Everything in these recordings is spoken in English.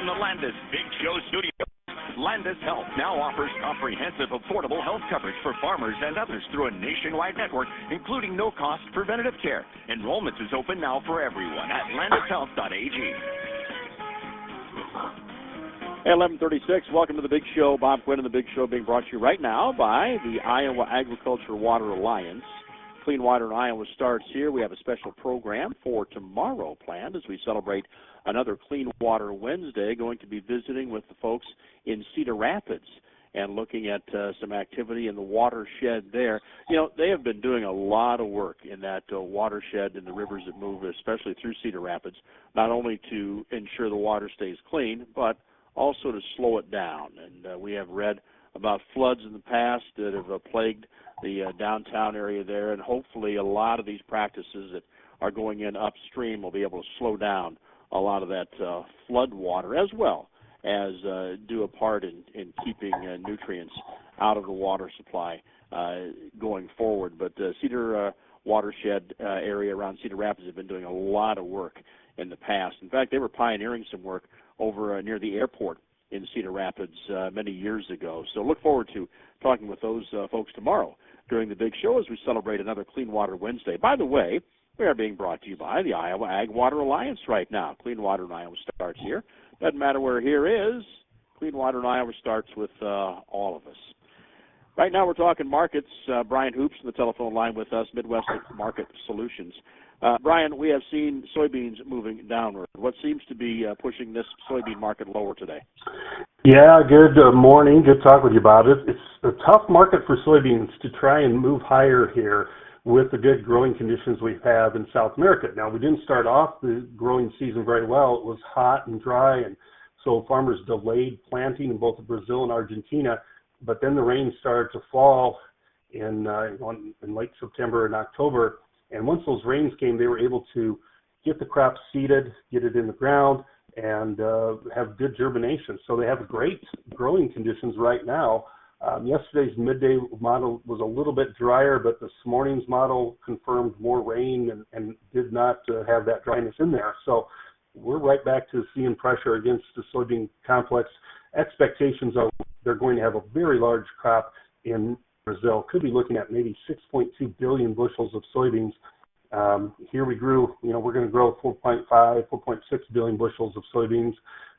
the Landis Big Show studio. Landis Health now offers comprehensive, affordable health coverage for farmers and others through a nationwide network, including no-cost preventative care. Enrollment is open now for everyone at landishealth.ag. Hey, 11:36. Welcome to the Big Show. Bob Quinn and the Big Show being brought to you right now by the Iowa Agriculture Water Alliance. Clean Water in Iowa starts here. We have a special program for tomorrow planned as we celebrate another Clean Water Wednesday. Going to be visiting with the folks in Cedar Rapids and looking at some activity in the watershed there. You know, they have been doing a lot of work in that watershed and the rivers that move, especially through Cedar Rapids, not only to ensure the water stays clean, but also to slow it down. And we have read about floods in the past that have plagued the downtown area there, and hopefully a lot of these practices that are going in upstream will be able to slow down a lot of that flood water, as well as do a part in keeping nutrients out of the water supply going forward. But Cedar watershed area around Cedar Rapids have been doing a lot of work in the past. In fact, they were pioneering some work over near the airport in Cedar Rapids many years ago. So look forward to talking with those folks tomorrow during the Big Show as we celebrate another Clean Water Wednesday. By the way, we are being brought to you by the Iowa Ag Water Alliance right now. Clean Water in Iowa starts here. Doesn't matter where here is. Clean Water in Iowa starts with all of us. Right now we're talking markets. Brian Hoops on the telephone line with us, Midwest Market Solutions. Brian, we have seen soybeans moving downward. What seems to be pushing this soybean market lower today? Yeah, good morning. Good talk with you, Bob. It's a tough market for soybeans to try and move higher here with the good growing conditions we have in South America. Now, we didn't start off the growing season very well. It was hot and dry, and so farmers delayed planting in both Brazil and Argentina. But then the rain started to fall in late September and October. And once those rains came, they were able to get the crop seeded, get it in the ground, and have good germination. So they have great growing conditions right now. Yesterday's midday model was a little bit drier, but this morning's model confirmed more rain and did not have that dryness in there. So we're right back to seeing pressure against the soybean complex. Expectations are they're going to have a very large crop in Brazil. Could be looking at maybe 6.2 billion bushels of soybeans. Here we grew, we're going to grow 4.6 billion bushels of soybeans.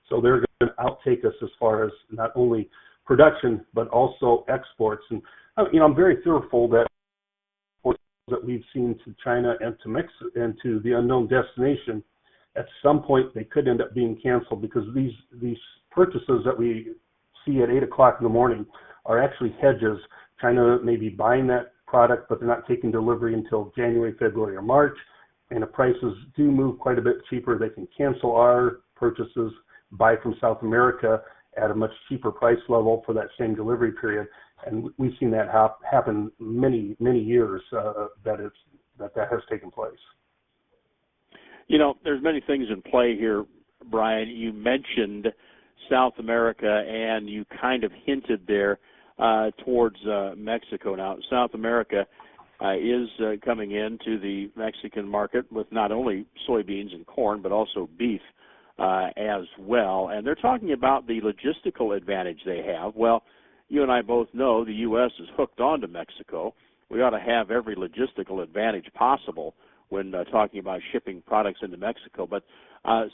So they're going to outtake us as far as not only production, but also exports. And, I'm very fearful that we've seen to China and to Mexico and to the unknown destination, at some point they could end up being canceled because these purchases that we see at 8 o'clock in the morning are actually hedges. China may be buying that product, but they're not taking delivery until January, February, or March. And if prices do move quite a bit cheaper, they can cancel our purchases, buy from South America at a much cheaper price level for that same delivery period. And we've seen that happen many, many years that has taken place. There's many things in play here, Brian. You mentioned South America, and you kind of hinted there towards Mexico. Now, South America is coming into the Mexican market with not only soybeans and corn, but also beef as well. And they're talking about the logistical advantage they have. Well, you and I both know the U.S. is hooked on to Mexico. We ought to have every logistical advantage possible when talking about shipping products into Mexico. But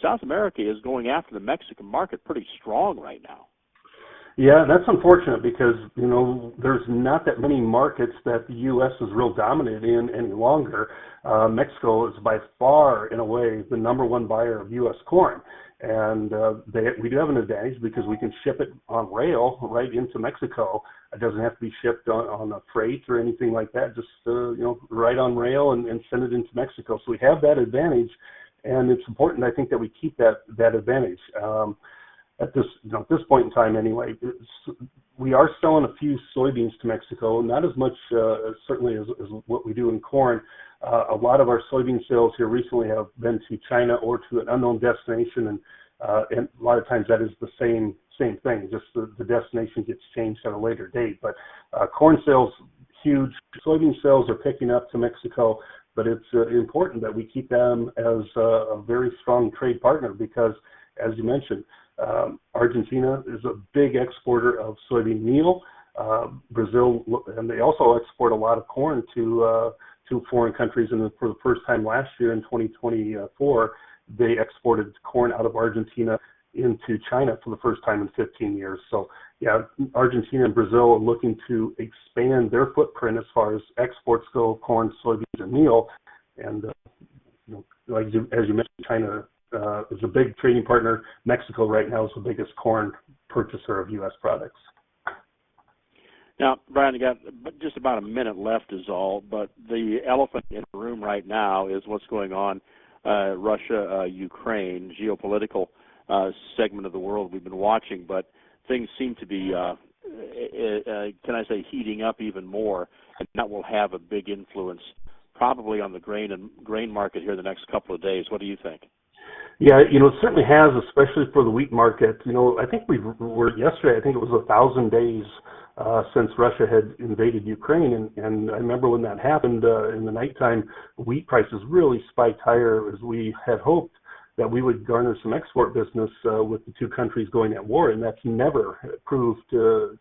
South America is going after the Mexican market pretty strong right now. Yeah, that's unfortunate because, there's not that many markets that the U.S. is real dominant in any longer. Mexico is by far, in a way, the number one buyer of U.S. corn. And we do have an advantage because we can ship it on rail right into Mexico. It doesn't have to be shipped on a freight or anything like that, just, right on rail and send it into Mexico. So we have that advantage, and it's important, I think, that we keep that advantage. At this point in time, anyway, we are selling a few soybeans to Mexico, not as much certainly as what we do in corn. A lot of our soybean sales here recently have been to China or to an unknown destination, and a lot of times that is the same thing. Just the destination gets changed at a later date. But corn sales huge. Soybean sales are picking up to Mexico, but it's important that we keep them as a very strong trade partner because, as you mentioned, Argentina is a big exporter of soybean meal. Brazil, and they also export a lot of corn to foreign countries. And for the first time last year in 2024, they exported corn out of Argentina into China for the first time in 15 years. So, yeah, Argentina and Brazil are looking to expand their footprint as far as exports go of corn, soybeans, and meal. And as you mentioned, China is a big trading partner. Mexico right now is the biggest corn purchaser of U.S. products. Now, Brian, you got just about a minute left is all, but the elephant in the room right now is what's going on Russia, Ukraine, geopolitical segment of the world we've been watching, but things seem to be, can I say, heating up even more, and that will have a big influence probably on the grain market here the next couple of days. What do you think? Yeah, it certainly has, especially for the wheat market. I think yesterday, I think it was 1,000 days since Russia had invaded Ukraine, and I remember when that happened in the nighttime, wheat prices really spiked higher as we had hoped that we would garner some export business with the two countries going at war, and that's never proved to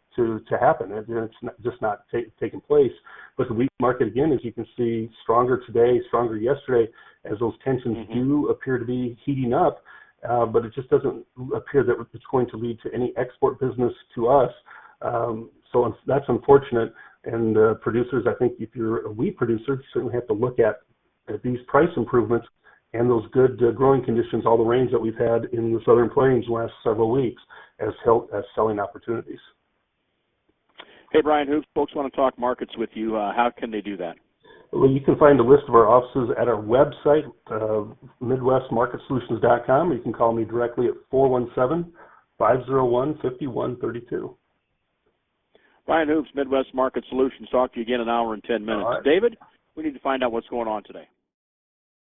happen. It's just not taken place. But the wheat market, again, as you can see, stronger today, stronger yesterday, as those tensions do appear to be heating up, but it just doesn't appear that it's going to lead to any export business to us. So that's unfortunate. And producers, I think if you're a wheat producer, you certainly have to look at these price improvements and those good growing conditions, all the rains that we've had in the Southern Plains the last several weeks as selling opportunities. Hey, Brian, who folks want to talk markets with you, how can they do that? Well, you can find a list of our offices at our website, MidwestMarketSolutions.com. You can call me directly at 417-501-5132. Brian Hoops, Midwest Market Solutions. Talk to you again in an hour and 10 minutes. All right. David, we need to find out what's going on today.